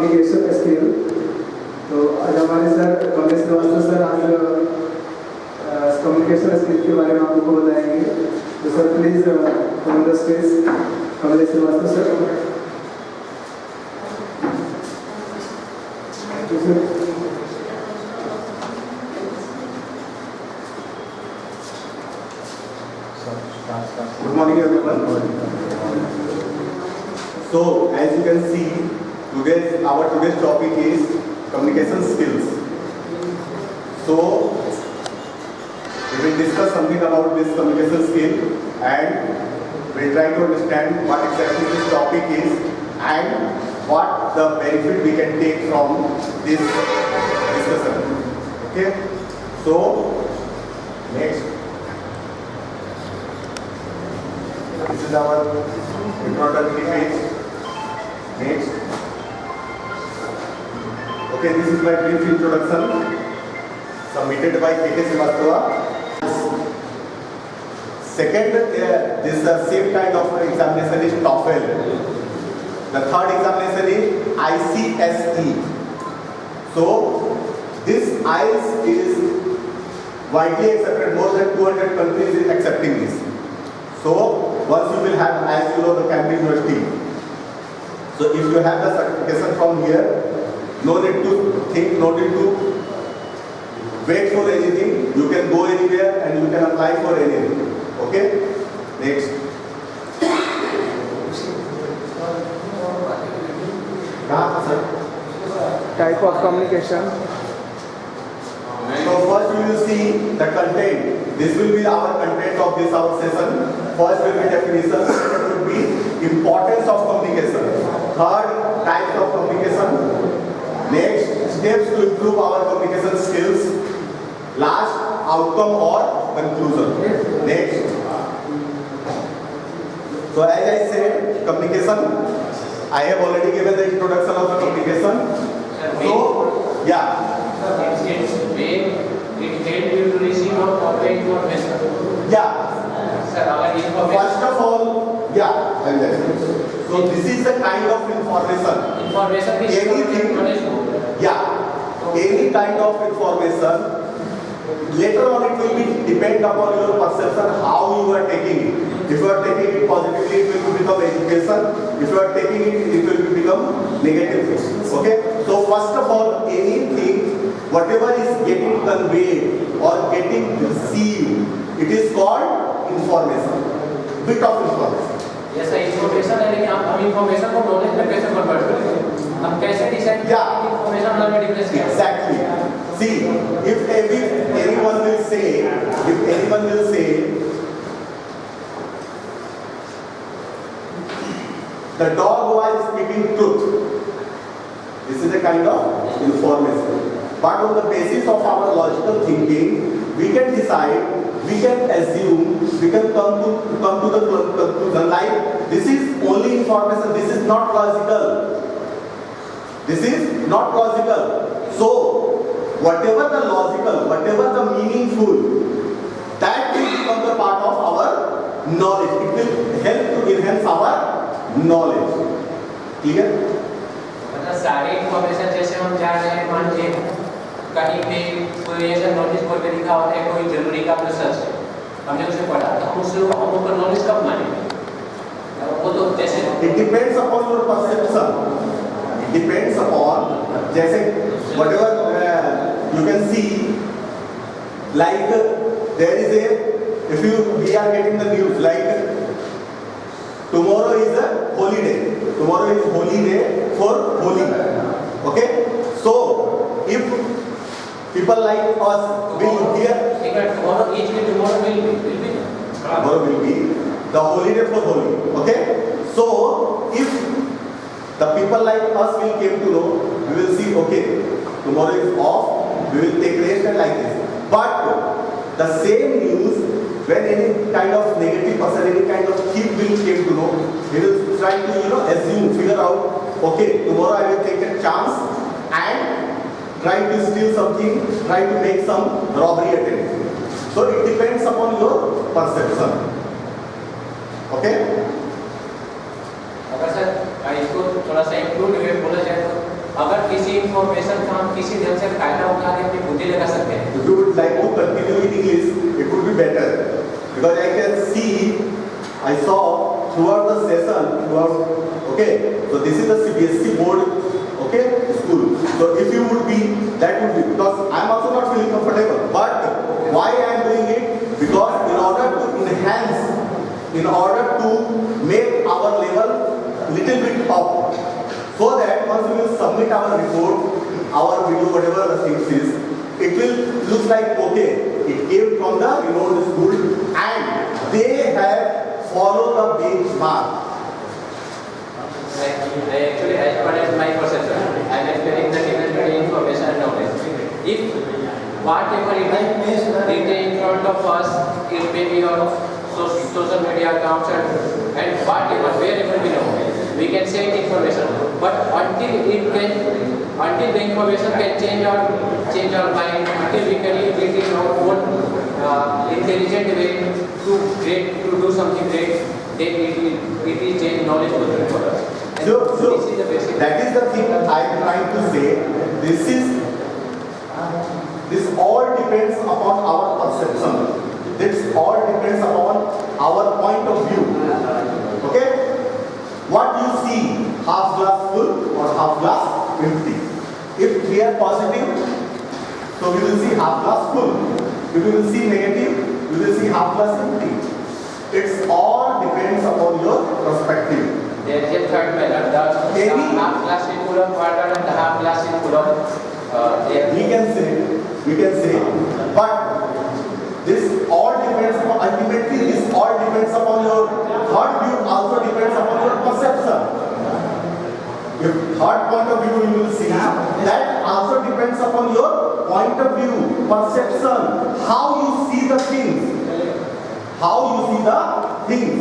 Communication skill. तो आज हमारे सर कमलेश श्रीवास्तव सर आज कम्युनिकेशन स्किल के बारे में आप लोगों को बताएंगे। तो sir please come the space, Kamlesh Shrivastava sir. Good morning everyone. So as you can see, our today's topic is communication skills. So we will discuss something about this communication skill and we'll try to understand what exactly this topic is and what the benefit we can take from this discussion. Okay? So next. This is our introductory page. Next. Okay, this is my brief introduction submitted by K.K. Srivastava. Second, this is the same kind of examination is TOEFL. The third examination is ICSE. So this IELTS is widely accepted. More than 200 countries is accepting this. So once you will have, as you know, the Cambridge University. So if you have the certification from here, no need to think, no need to wait for anything. You can go anywhere and you can apply for anything. Okay? Next. Type of communication. So first we will see the content. This will be our content of this our session. First will be definition. Second will be importance of communication. Third, types of communication. Next, steps to improve our communication skills. Last, outcome or conclusion. Next. So as I said, communication. I have already given the introduction of the communication. So, yeah. It helps you to receive or convey information. Yeah. Sir, our information. First of all, yeah, I will explain. So this is the kind of information. Information is Anything. Yeah. Any kind of information. Later on, it will be depend upon your perception how you are taking it. If you are taking it positively, it will become education. If you are taking it, it will become negative. Okay. So first of all, anything, whatever is getting conveyed or getting received, it is called information. Bit of information. Yes, sir. Information है लेकिन हम information को knowledge में कैसे convert करें? हम कैसे decide Yeah. information हम में difference क्या है? Exactly. See, if anyone will say, the dog was speaking truth. This is a kind of information. But on the basis of our logical thinking, we can decide, we can assume, we can come to the conclusion like this is only information. This is not logical. This is not logical. So whatever the logical, whatever the meaningful, that will become the part of our knowledge. It will help to enhance our knowledge. Clear? मतलब सारी information जैसे हम जान रहे हैं मान लीजिए कहीं पे कोई ऐसा नोटिस बोर्ड पे लिखा होता है कोई जरूरी का प्रोसेस है हमने उसे पढ़ा तो हम ऊपर नॉलेज कब मानेंगे वो तो जैसे It depends upon your perception. It depends upon जैसे whatever you can see like there is a we are getting the news like tomorrow is a holy day. Tomorrow is holy day for Holi. Okay? So if people like us will hear tomorrow will be the holiday for Holi. Okay? So if the people like us will came to know, we will see okay, tomorrow is off, we will take rest and like this. But the same news, when any kind of negative person, any kind of thief will came to know, he will try to assume, figure out, okay, tomorrow I will take a chance and try to steal something, try to make some robbery attempt. So it depends upon your perception. Okay? अगर sir इसको थोड़ा सा include हुए बोला जाए तो information का हम किसी ढंग से फायदा उठा के अपनी बुद्धि लगा सकते हैं. If you would like to continue in English, it would be better. Because I can see, I saw throughout the session, okay, so this is the CBSE board, okay, school. So if you would be, that would be, because I am also not feeling comfortable. But why I am doing it? Because in order to enhance, in order to make our level little bit up, so that once we will submit our report, our video, whatever the things is, it will look like okay, it came from the renowned school and they have followed the benchmark. I actually, as per as my perception, I am explaining the difference between information and knowledge. If whatever it is written in front of us, it may be on social media accounts and whatever, wherever we know, we can say information. But until the information can change our mind, until we can get in our own intelligent way to do something great, then it is change knowledge for us. And So this is the basic. that is the thing I am trying to say. This all depends upon our perception. This all depends upon our point of view. Okay? What you see, half glass full or half glass empty. If we are positive, so we will see half glass full. If we will see negative, we will see half glass empty. It's all depends upon your perspective. There is a third method, the half glass is full of water and the half glass is full of air. We can say, but this all depends upon, ultimately this all depends upon your third view, also depends upon your perception. Your third point of view you will see, that also depends upon your point of view, perception, how you see the things. How you see the things.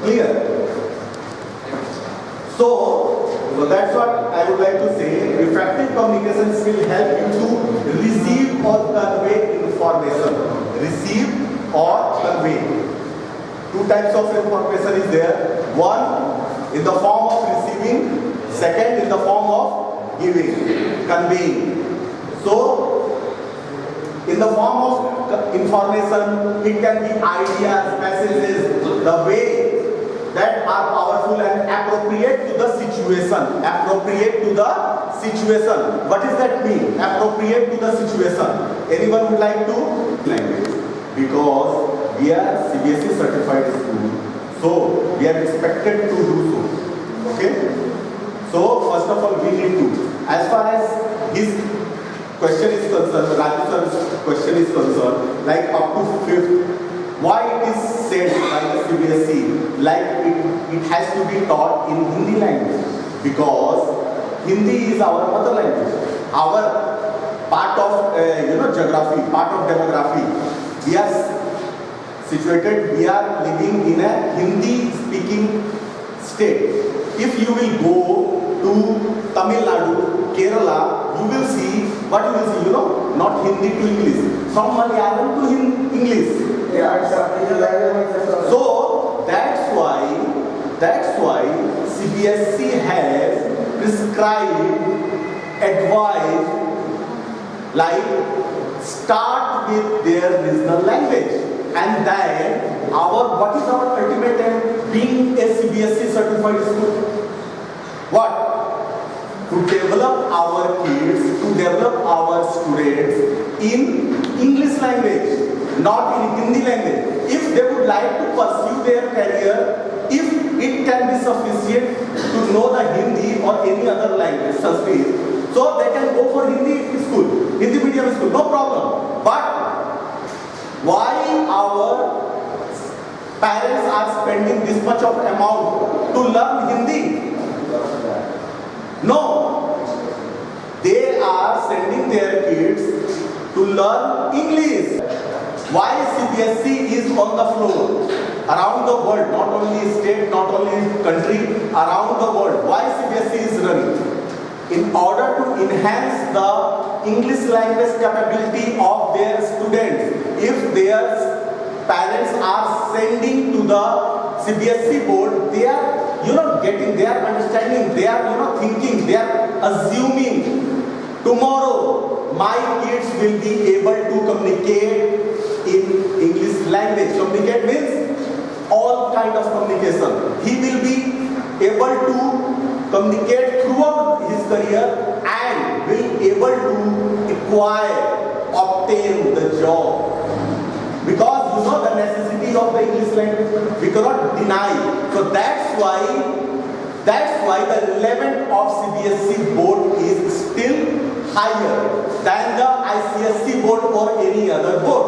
Clear? So that's what I would like to say. Effective communication will help you to receive or convey information. Receive or convey. Two types of information is there. One in the form of receiving, second in the form of giving, conveying. So in the form of information, it can be ideas, messages, the way that are powerful and appropriate to the situation. Appropriate to the situation. What does that mean? Appropriate to the situation. Anyone would like to? Language. Because we are CBSE certified school, so we are expected to do so. Okay? So first of all, we need to. As far as his question is concerned, Raju sir's question is concerned, like up to 5th, why it is said by the CBSE, like it has to be taught in Hindi language? Because Hindi is our mother language, our part of geography, part of demography. We are situated, we are living in a Hindi speaking state. If you will go to Tamil Nadu, Kerala, you will see, what you will see, not Hindi to English, from Malayalam to English. So that's why CBSE has prescribed, advised, like start with their regional language. And then what is our ultimate aim? Being a CBSE certified school. What? To develop our kids, to develop our students in English language, not in Hindi language. If they would like to pursue their career, if it can be sufficient to know the Hindi or any other language, Sanskrit, so they can go for Hindi school, Hindi medium school, no problem. But why our parents are spending this much of amount to learn Hindi? No, they are sending their kids to learn English. Why CBSE is on the floor around the world, not only state, not only country, around the world? Why CBSE is running? In order to enhance the English language capability of their students. If their parents are sending to the CBSE board, they are getting, they are understanding, they are thinking, they are assuming tomorrow my kids will be able to communicate in English language. Communicate means all kind of communication. He will be able to communicate throughout his career and will able to acquire, obtain the job. Because you know the necessity of the English language, we cannot deny. So that's why the relevant of CBSE board is still higher than the ICSE board or any other board.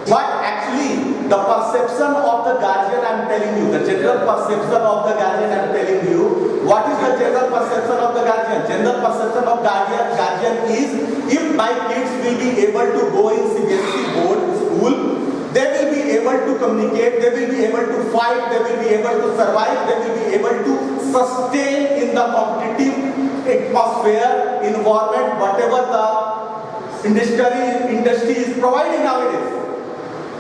But actually, the perception of the guardian, I am telling you, the general perception of the guardian, I am telling you, what is the general perception of the guardian? General perception of guardian is, if my kids will be able to go in CBSE board school, they will be able to communicate, they will be able to fight, they will be able to survive, they will be able to sustain in the competitive atmosphere, environment, whatever the industry is providing nowadays.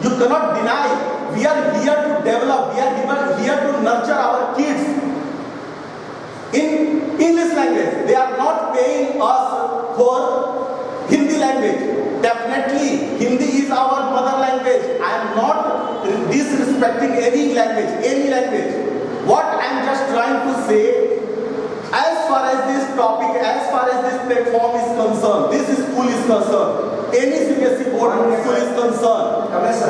You cannot deny, we are here to develop, we are here to nurture our kids in English language. They are not paying us for Hindi language. Definitely, Hindi is our mother language. I am not disrespecting any language. What I am just trying to say, as far as this topic, as far as this platform is concerned, this school is concerned, any CBSE board school is concerned,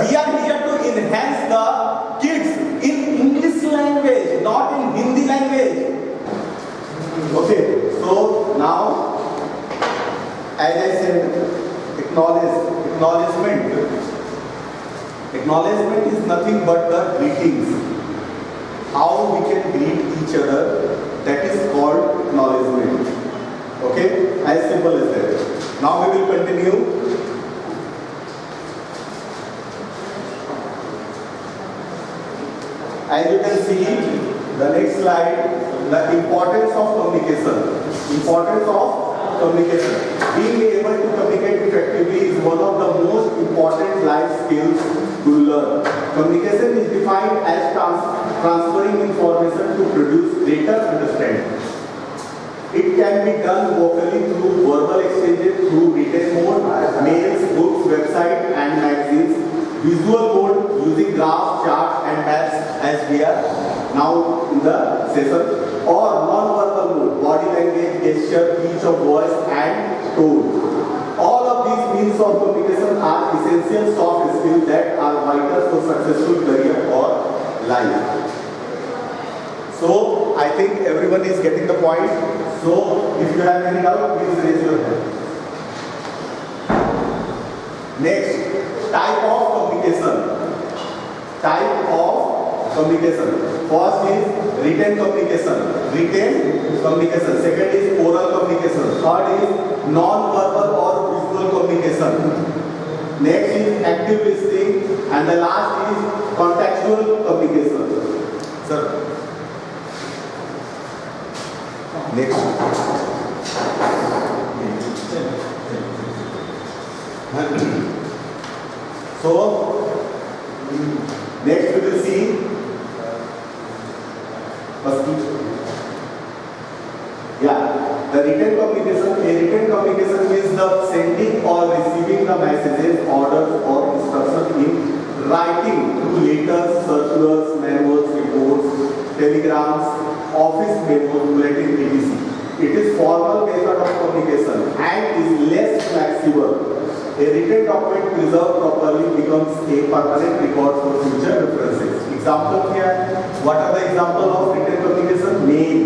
we are here to enhance the kids in English language, not in Hindi language. Okay, so now, as I said, acknowledgement is nothing but the greetings. How we can greet each other, that is called acknowledgement. Okay, as simple as that. Now we will continue. As you can see, the next slide, the importance of communication. Importance of communication. Being able to communicate effectively is one of the most important life skills to learn. Communication is defined as transferring information to produce greater understanding. It can be done vocally through verbal exchanges, through written mode, mails, books, websites and magazines, visual mode using graphs, charts and maps as we are now in the session, or non-verbal mode, body language, gesture, pitch of voice and tone. All of these means of communication are essential soft skills that are vital for successful career or life. So, I think everyone is getting the point. So, if you have any doubt, please raise your hand. Next, type of communication. Type of communication. First is written communication. Second is oral communication. Third is non-verbal or visual communication. Next is active listening, and the last is contextual communication. Sir. Next. So, next we will see. The written communication. A written communication means the sending or receiving the messages, orders, or instructions in writing through letters, circulars, memos, reports, telegrams, office memos, bulletin, etc. It is formal method of communication and is less flexible. A written document preserved properly becomes a permanent record for future references. Example here. What are the examples of written communication? Mail,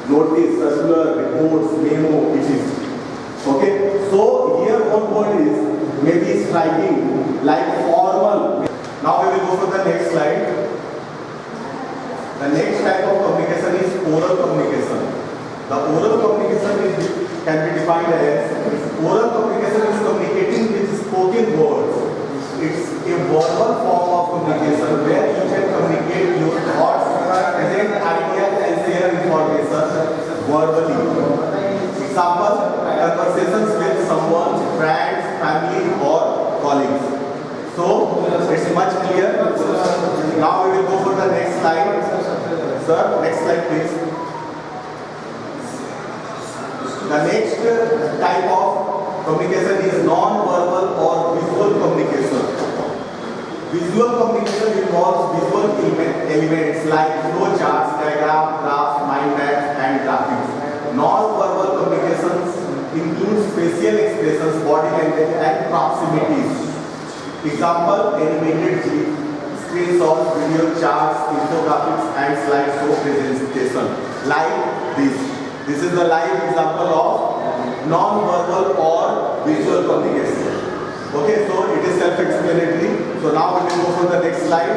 notice, circular, reports, memo, etc. Okay. So here one word is maybe striking, like formal. Now we will go to the next slide. The next type of communication is oral communication. The oral communication can be defined as oral communication is communicating with spoken words. It's a verbal form of communication where you can communicate your thoughts, present ideas and share information verbally. Example, conversations with someone, friends, family or colleagues. So, it's much clear. Now we will go for the next slide. Sir, next slide please. The next type of communication is non-verbal or visual communication. Visual communication involves visual elements like flow charts, diagrams, graphs, mind maps, and graphics. Non-verbal communications includes facial expressions, body language, and proximities. Example: animated screenshots, video charts, infographics, and slideshow presentation. Like this. This is the live example of non-verbal or visual communication. Okay, so it is self-explanatory. So now we will go for the next slide.